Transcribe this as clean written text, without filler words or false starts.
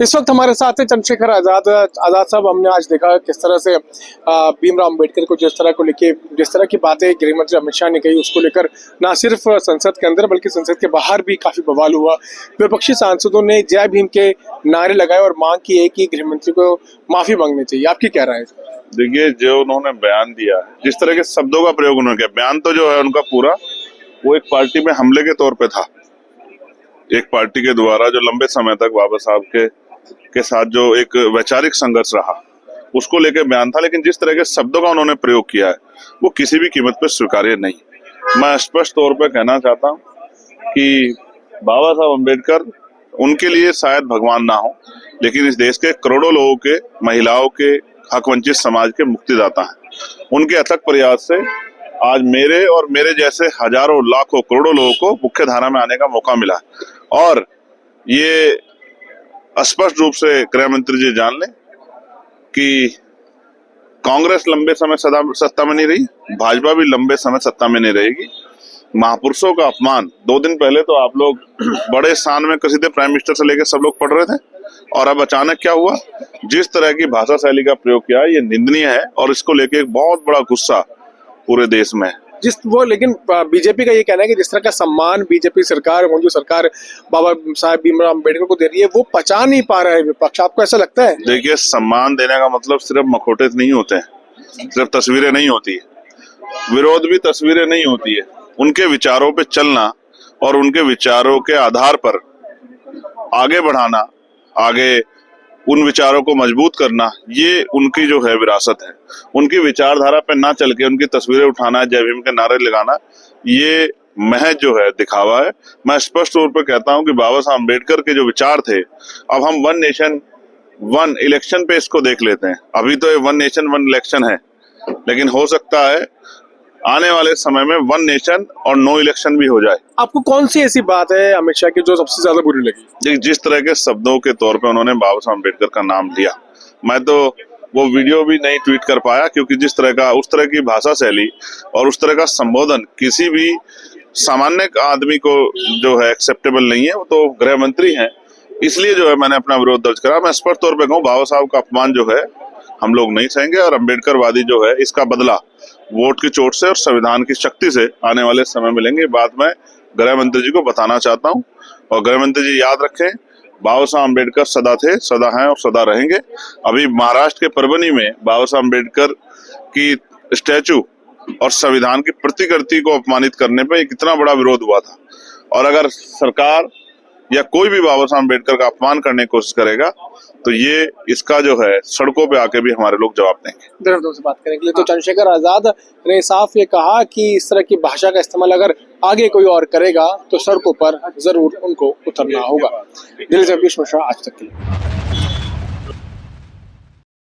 इस वक्त हमारे साथ है चंद्रशेखर आजाद साहब। हमने आज देखा किस तरह से भीमराव अंबेडकर को जिस तरह की बातें गृह मंत्री अमित शाह ने कही, उसको लेकर ना सिर्फ संसद के अंदर बल्कि संसद के बाहर भी काफी बवाल हुआ। विपक्षी सांसदों ने जय भीम के नारे लगाए और मांग की है कि गृह मंत्री को माफी मांगनी चाहिए। आपकी क्या राय है? देखिए, जो उन्होंने बयान दिया, जिस तरह के शब्दों का प्रयोग उन्होंने किया, बयान तो जो है उनका पूरा वो एक पार्टी में हमले के तौर पे था। एक पार्टी के द्वारा जो लंबे समय तक बाबा साहब के साथ जो एक वैचारिक संघर्ष रहा, उसको लेकर बयान था। लेकिन जिस तरह के शब्दों का उन्होंने प्रयोग किया है वो किसी भी कीमत पर स्वीकार्य नहीं। मैं स्पष्ट तौर पर कहना चाहता हूँ कि बाबा साहब अम्बेडकर उनके लिए शायद भगवान ना हो, लेकिन इस देश के करोड़ों लोगों के, महिलाओं के, हक वंचित समाज के मुक्तिदाता हैं। उनके अथक प्रयास से आज मेरे और मेरे जैसे हजारों, लाखों, करोड़ों लोगों को मुख्य धारा में आने का मौका मिला। और ये स्पष्ट रूप से गृह मंत्री जी जान लें कि कांग्रेस लंबे समय सत्ता में नहीं रही, भाजपा भी लंबे समय सत्ता में नहीं रहेगी। महापुरुषों का अपमान, 2 दिन पहले तो आप लोग बड़े स्थान में कसीदे प्राइम मिनिस्टर से लेकर सब लोग पढ़ रहे थे, और अब अचानक क्या हुआ? जिस तरह की भाषा शैली का प्रयोग किया है ये निंदनीय है, और इसको लेकर एक बहुत बड़ा गुस्सा पूरे देश में है। लेकिन बीजेपी का ये कहना है कि जिस तरह का सम्मान बीजेपी सरकार, मौजूदा सरकार बाबा साहब भीमराव अंबेडकर को दे रही है, वो पचा नहीं पा रहा है विपक्ष। आपको ऐसा लगता है? देखिए, सम्मान देने का मतलब सिर्फ मखौटे नहीं होते हैं, सिर्फ तस्वीरें नहीं होती है, विरोध भी तस्वीरें नहीं होती है। उनके विचारों पे चलना और उनके विचारों के आधार पर आगे बढ़ाना, आगे उन विचारों को मजबूत करना, ये उनकी जो है विरासत है। उनकी विचारधारा पे ना चल के उनकी तस्वीरें उठाना, जय भीम के नारे लगाना, ये महज जो है दिखावा है। मैं स्पष्ट तौर पर कहता हूं कि बाबा साहब अम्बेडकर के जो विचार थे, अब हम 1 नेशन 1 इलेक्शन पे इसको देख लेते हैं। अभी तो ये 1 नेशन 1 इलेक्शन है, लेकिन हो सकता है आने वाले समय में 1 नेशन और नो इलेक्शन भी हो जाए। आपको कौन सी ऐसी बात है अमित शाह की जो सबसे ज्यादा बुरी लगी? जिस तरह के शब्दों के तौर पे उन्होंने बाबा साहब अम्बेडकर का नाम लिया, मैं तो वो वीडियो भी नहीं ट्वीट कर पाया, क्योंकि जिस तरह का, उस तरह की भाषा शैली और उस तरह का संबोधन किसी भी सामान्य आदमी को जो है एक्सेप्टेबल नहीं है। वो तो गृह मंत्री हैं, इसलिए जो है मैंने अपना विरोध दर्ज करा। मैं स्पष्ट तौर पे कहूँ, बाबा साहब का अपमान जो है हम लोग नहीं सहेंगे, और अम्बेडकरवादी जो है इसका बदला वोट की चोट से और संविधान की शक्ति से आने वाले समय में लेंगे। बात मैं गृह मंत्री जी को बताना चाहता हूं, और गृह मंत्री जी याद रखें, बाबा साहब अम्बेडकर सदा थे, सदा हैं और सदा रहेंगे। अभी महाराष्ट्र के परभनी में बाबा साहब अम्बेडकर की स्टैचू और संविधान की प्रतिकृति को अपमानित करने पे कितना बड़ा विरोध हुआ था। और अगर सरकार या कोई भी बाबा साहब अम्बेडकर का अपमान करने की कोशिश करेगा तो ये इसका जो है सड़कों पे आके भी हमारे लोग जवाब देंगे। से बात करने के लिए तो चंद्रशेखर आजाद ने साफ ये कहा कि इस तरह की भाषा का इस्तेमाल अगर आगे कोई और करेगा तो सड़कों पर जरूर उनको उतरना होगा। दिल्ली से अभिष मिश्रा, आज तक के लिए।